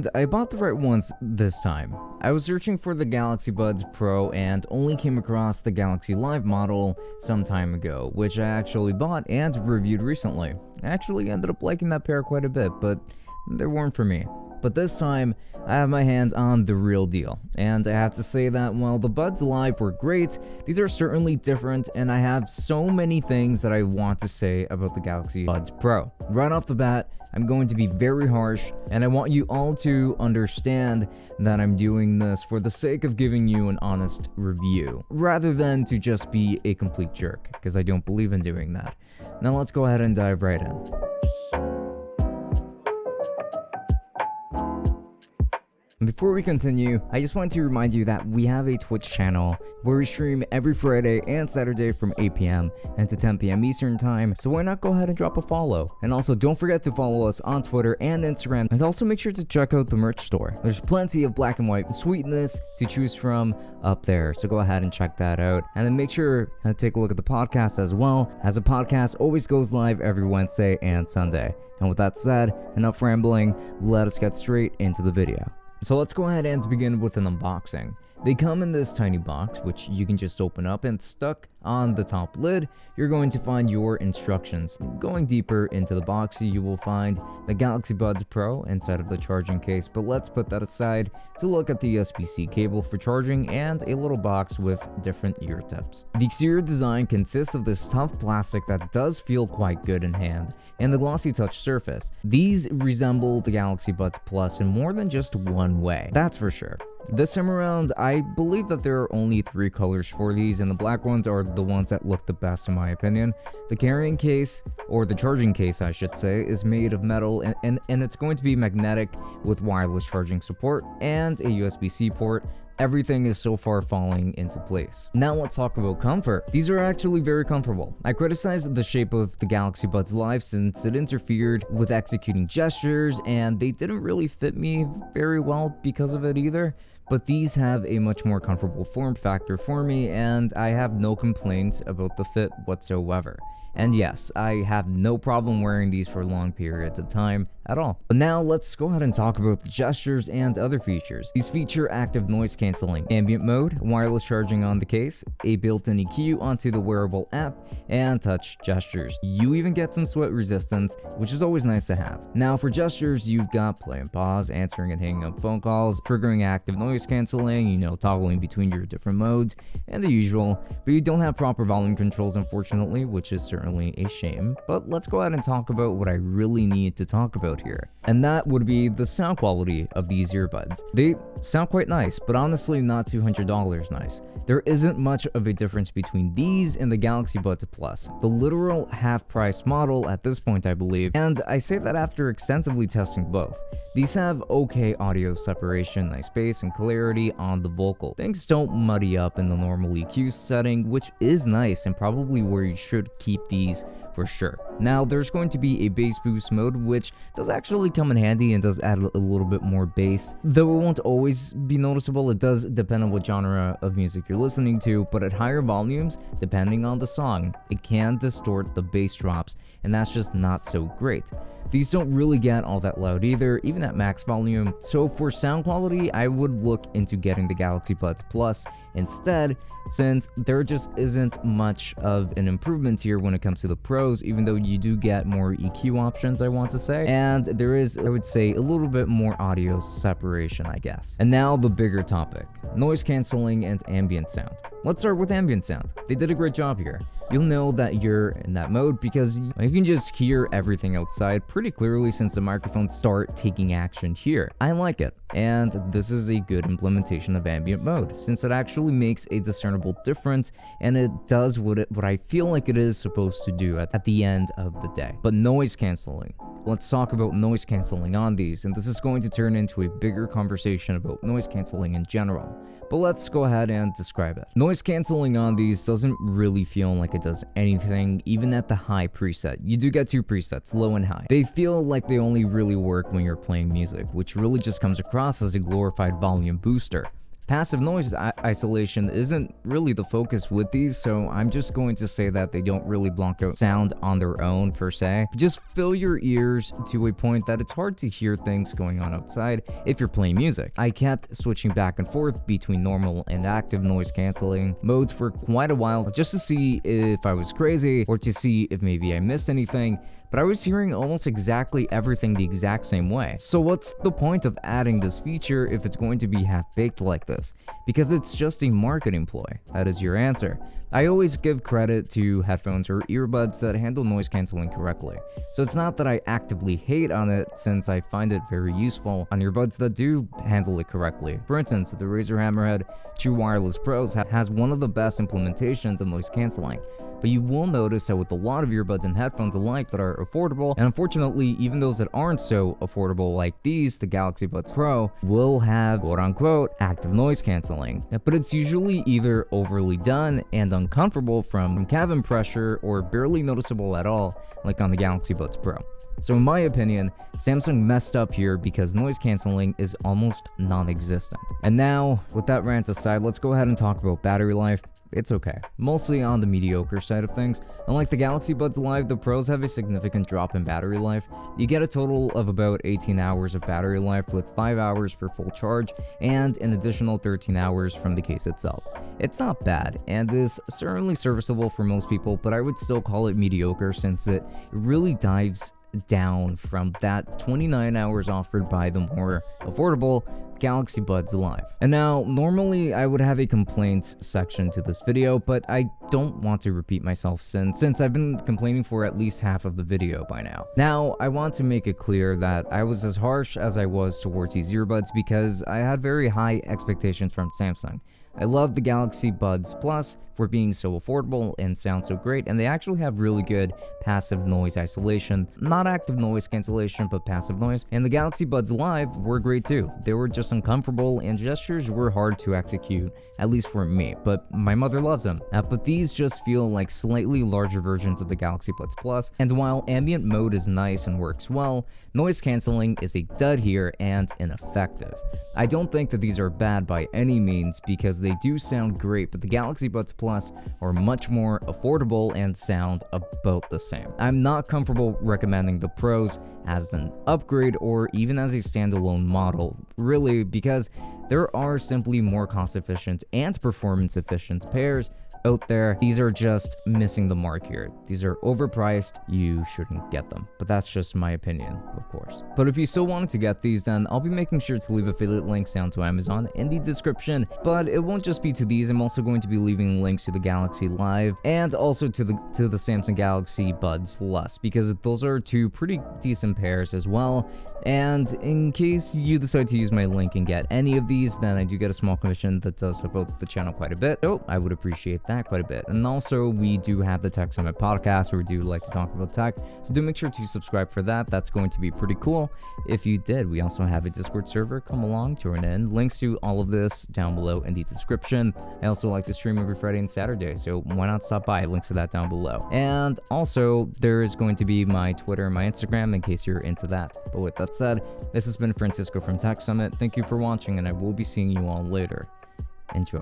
And I bought the right ones this time. I was searching for the Galaxy Buds Pro and only came across the Galaxy Live model some time ago, which I actually bought and reviewed recently. I actually ended up liking that pair quite a bit, but they weren't for me. But this time, I have my hands on the real deal. And I have to say that while the Buds Live were great, these are certainly different, and I have so many things that I want to say about the Galaxy Buds Pro. Right off the bat, I'm going to be very harsh, and I want you all to understand that I'm doing this for the sake of giving you an honest review, rather than to just be a complete jerk, because I don't believe in doing that. Now let's go ahead and dive right in. Before we continue, I just want to remind you that we have a Twitch channel where we stream every Friday and Saturday from 8 p.m. and to 10 p.m. Eastern Time, so why not go ahead and drop a follow? And also don't forget to follow us on Twitter and Instagram, and also make sure to check out the merch store. There's plenty of black and white sweetness to choose from up there, so go ahead and check that out. And then make sure to take a look at the podcast as well, as the podcast always goes live every Wednesday and Sunday. And with that said, enough rambling, let us get straight into the video. So let's go ahead and begin with an unboxing. They come in this tiny box, which you can just open up, and stuck on the top lid, you're going to find your instructions. Going deeper into the box, you will find the Galaxy Buds Pro inside of the charging case, but let's put that aside to look at the USB-C cable for charging and a little box with different ear tips. The exterior design consists of this tough plastic that does feel quite good in hand, and the glossy touch surface. These resemble the Galaxy Buds Plus in more than just one way, that's for sure. This time around, I believe that there are only 3 colors for these, and the black ones are the ones that look the best in my opinion. The carrying case, or the charging case I should say, is made of metal and it's going to be magnetic with wireless charging support and a USB-C port. Everything is so far falling into place. Now let's talk about comfort. These are actually very comfortable. I criticized the shape of the Galaxy Buds Live since it interfered with executing gestures, and they didn't really fit me very well because of it either. But these have a much more comfortable form factor for me, and I have no complaints about the fit whatsoever. And yes, I have no problem wearing these for long periods of time at all. But now let's go ahead and talk about the gestures and other features. These feature active noise cancelling, ambient mode, wireless charging on the case, a built-in EQ onto the wearable app, and touch gestures. You even get some sweat resistance, which is always nice to have. Now for gestures, you've got play and pause, answering and hanging up phone calls, triggering active noise cancelling, toggling between your different modes, and the usual. But you don't have proper volume controls, unfortunately, which is certainly a shame. But let's go ahead and talk about what I really need to talk about here, and that would be the sound quality of these earbuds. They sound quite nice, but honestly not $200 nice. There isn't much of a difference between these and the Galaxy Buds Plus, the literal half-price model at this point I believe, and I say that after extensively testing both. These have okay audio separation, nice bass and clarity on the vocal. Things don't muddy up in the normal EQ setting, which is nice and probably where you should keep these for sure. Now there's going to be a bass boost mode, which does actually come in handy and does add a little bit more bass, though it won't always be noticeable. It does depend on what genre of music you're listening to, but at higher volumes, depending on the song, it can distort the bass drops, and that's just not so great. These don't really get all that loud either, even at max volume, so for sound quality, I would look into getting the Galaxy Buds Plus instead, since there just isn't much of an improvement here when it comes to the pros, even though you do get more EQ options, I want to say, and there is, I would say, a little bit more audio separation, I guess. And now the bigger topic, noise cancelling and ambient sound. Let's start with ambient sound. They did a great job here. You'll know that you're in that mode because you can just hear everything outside pretty clearly since the microphones start taking action here. I like it, and this is a good implementation of ambient mode since it actually makes a discernible difference, and it does what I feel like it is supposed to do at the end of the day. But noise cancelling. Let's talk about noise cancelling on these, and this is going to turn into a bigger conversation about noise cancelling in general. But let's go ahead and describe it. Noise cancelling on these doesn't really feel like it does anything, even at the high preset. You do get 2 presets, low and high. They feel like they only really work when you're playing music, which really just comes across as a glorified volume booster. Passive noise isolation isn't really the focus with these, so I'm just going to say that they don't really block out sound on their own per se. Just fill your ears to a point that it's hard to hear things going on outside if you're playing music. I kept switching back and forth between normal and active noise canceling modes for quite a while just to see if I was crazy or to see if maybe I missed anything, but I was hearing almost exactly everything the exact same way. So what's the point of adding this feature if it's going to be half-baked like this? Because it's just a marketing ploy. That is your answer. I always give credit to headphones or earbuds that handle noise canceling correctly. So it's not that I actively hate on it, since I find it very useful on earbuds that do handle it correctly. For instance, the Razer Hammerhead True Wireless Pros has one of the best implementations of noise canceling. But you will notice that with a lot of earbuds and headphones alike that are affordable, and unfortunately even those that aren't so affordable like these, the Galaxy Buds Pro, will have quote-unquote active noise canceling. But it's usually either overly done and uncomfortable from cabin pressure, or barely noticeable at all, like on the Galaxy Buds Pro. So in my opinion, Samsung messed up here because noise cancelling is almost non-existent. And now, with that rant aside, let's go ahead and talk about battery life. It's okay, mostly on the mediocre side of things. Unlike the Galaxy Buds Live, the Pros have a significant drop in battery life. You get a total of about 18 hours of battery life with 5 hours per full charge and an additional 13 hours from the case itself. It's not bad and is certainly serviceable for most people, but I would still call it mediocre since it really dives down from that 29 hours offered by the more affordable Galaxy Buds Live. And now, normally I would have a complaints section to this video, but I don't want to repeat myself since I've been complaining for at least half of the video by now. Now, I want to make it clear that I was as harsh as I was towards these earbuds because I had very high expectations from Samsung. I love the Galaxy Buds Plus for being so affordable and sound so great, and they actually have really good passive noise isolation. Not active noise cancellation, but passive noise. And the Galaxy Buds Live were great too. They were just uncomfortable and gestures were hard to execute, at least for me, but my mother loves them. But these just feel like slightly larger versions of the Galaxy Buds Plus, and while ambient mode is nice and works well, noise cancelling is a dud here and ineffective. I don't think that these are bad by any means because they do sound great, but the Galaxy Buds Plus are much more affordable and sound about the same. I'm not comfortable recommending the Pros as an upgrade or even as a standalone model, really, because there are simply more cost efficient and performance efficient pairs out there. These are just missing the mark here. These are overpriced. You shouldn't get them. But that's just my opinion, of course. But if you still wanted to get these, then I'll be making sure to leave affiliate links down to Amazon in the description. But it won't just be to these. I'm also going to be leaving links to the Galaxy Live and also to the Samsung Galaxy Buds Plus, because those are two pretty decent pairs as well. And in case you decide to use my link and get any of these, then I do get a small commission that does support the channel quite a bit. So I would appreciate that quite a bit. And also, we do have the Tech Summit podcast where we do like to talk about tech. So do make sure to subscribe for that. That's going to be pretty cool if you did. We also have a Discord server. Come along, join in. Links to all of this down below in the description. I also like to stream every Friday and Saturday, so why not stop by? Links to that down below. And also, there is going to be my Twitter and my Instagram in case you're into that. But with that said, this has been Francisco from Tech Summit. Thank you for watching, and I will be seeing you all later. Enjoy.